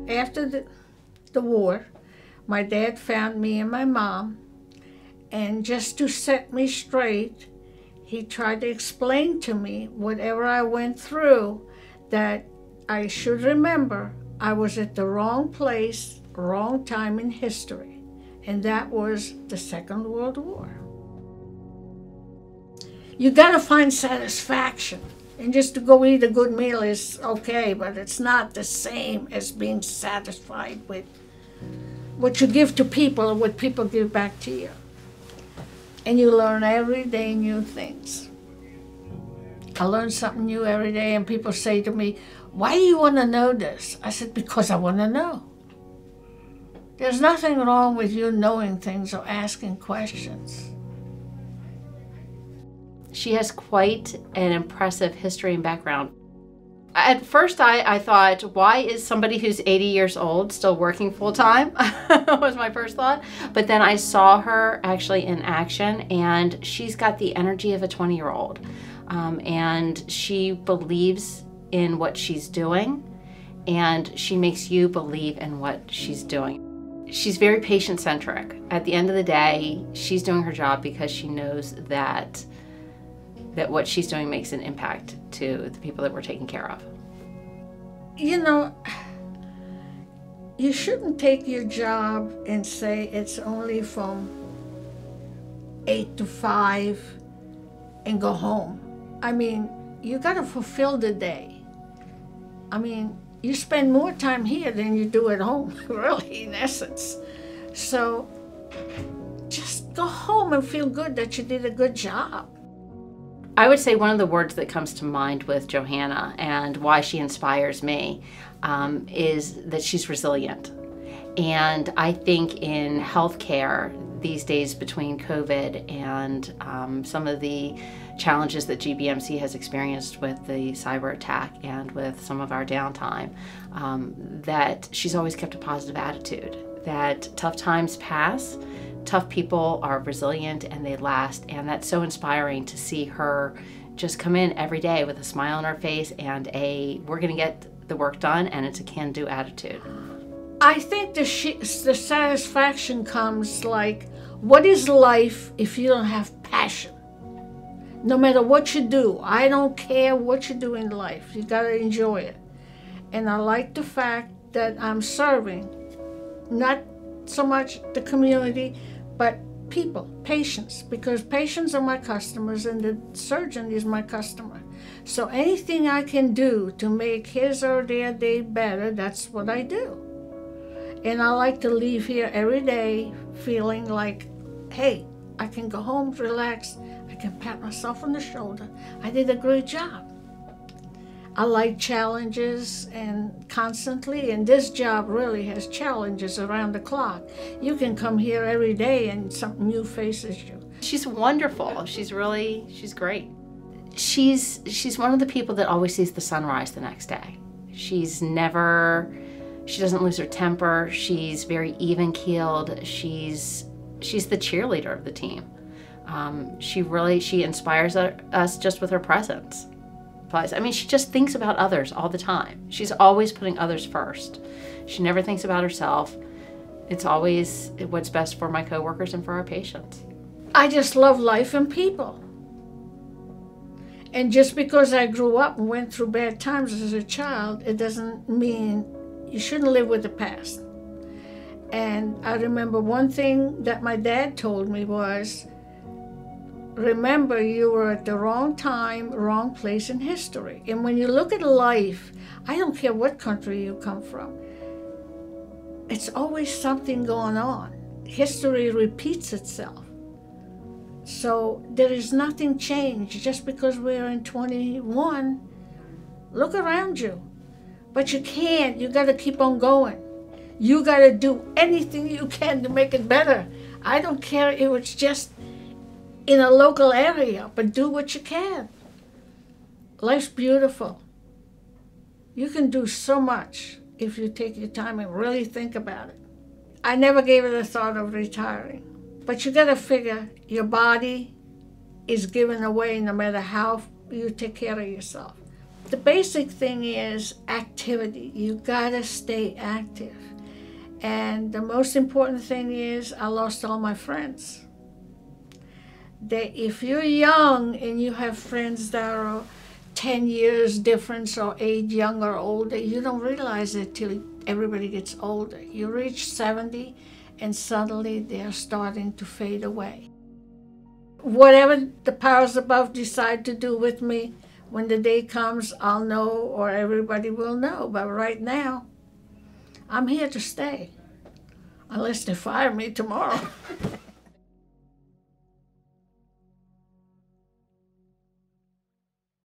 after the war, my dad found me and my mom, and just to set me straight, he tried to explain to me whatever I went through, that I should remember I was at the wrong place, wrong time in history, and that was the Second World War. You gotta find satisfaction, and just to go eat a good meal is okay, but it's not the same as being satisfied with what you give to people and what people give back to you. And you learn every day new things. I learn something new every day, and people say to me, "Why do you want to know this?" I said, "Because I want to know." There's nothing wrong with you knowing things or asking questions. She has quite an impressive history and background. At first, I thought, why is somebody who's 80 years old still working full-time? Was my first thought. But then I saw her actually in action, and she's got the energy of a 20-year-old. And she believes in what she's doing, and she makes you believe in what she's doing. She's very patient-centric. At the end of the day, she's doing her job because she knows that what she's doing makes an impact to the people that we're taking care of. You know, you shouldn't take your job and say it's only from 8 to 5 and go home. I mean, you gotta fulfill the day. I mean, you spend more time here than you do at home, really, in essence. So just go home and feel good that you did a good job. I would say one of the words that comes to mind with Johanna and why she inspires me is that she's resilient. And I think in healthcare these days, between COVID and some of the challenges that GBMC has experienced with the cyber attack and with some of our downtime, that she's always kept a positive attitude, that tough times pass, tough people are resilient and they last, and that's so inspiring to see her just come in every day with a smile on her face and we're gonna get the work done, and it's a can-do attitude. I think the satisfaction comes like, what is life if you don't have passion? No matter what you do, I don't care what you do in life, you gotta enjoy it. And I like the fact that I'm serving, not so much the community, but people, patients, because patients are my customers and the surgeon is my customer. So anything I can do to make his or their day better, that's what I do. And I like to leave here every day feeling like, hey, I can go home, relax, I can pat myself on the shoulder. I did a great job. I like challenges and constantly, and this job really has challenges around the clock. You can come here every day and something new faces you. She's wonderful. She's great. She's one of the people that always sees the sunrise the next day. She doesn't lose her temper. She's very even-keeled. She's the cheerleader of the team. She inspires us just with her presence. I mean, she just thinks about others all the time. She's always putting others first. She never thinks about herself. It's always what's best for my coworkers and for our patients. I just love life and people. And just because I grew up and went through bad times as a child, it doesn't mean you shouldn't live with the past. And I remember one thing that my dad told me was, remember, you were at the wrong time, wrong place in history. And when you look at life, I don't care what country you come from, it's always something going on. History repeats itself. So there is nothing changed just because we're in 21. Look around you. But you can't. You got to keep on going. You got to do anything you can to make it better. I don't care if it's just in a local area, but do what you can. Life's beautiful. You can do so much if you take your time and really think about it. I never gave it a thought of retiring, but you gotta figure your body is given away no matter how you take care of yourself. The basic thing is activity. You gotta stay active. And the most important thing is I lost all my friends. If you're young and you have friends that are 10 years difference or age younger or older, you don't realize it till everybody gets older. You reach 70 and suddenly they're starting to fade away. Whatever the powers above decide to do with me, when the day comes, I'll know, or everybody will know. But right now, I'm here to stay, unless they fire me tomorrow.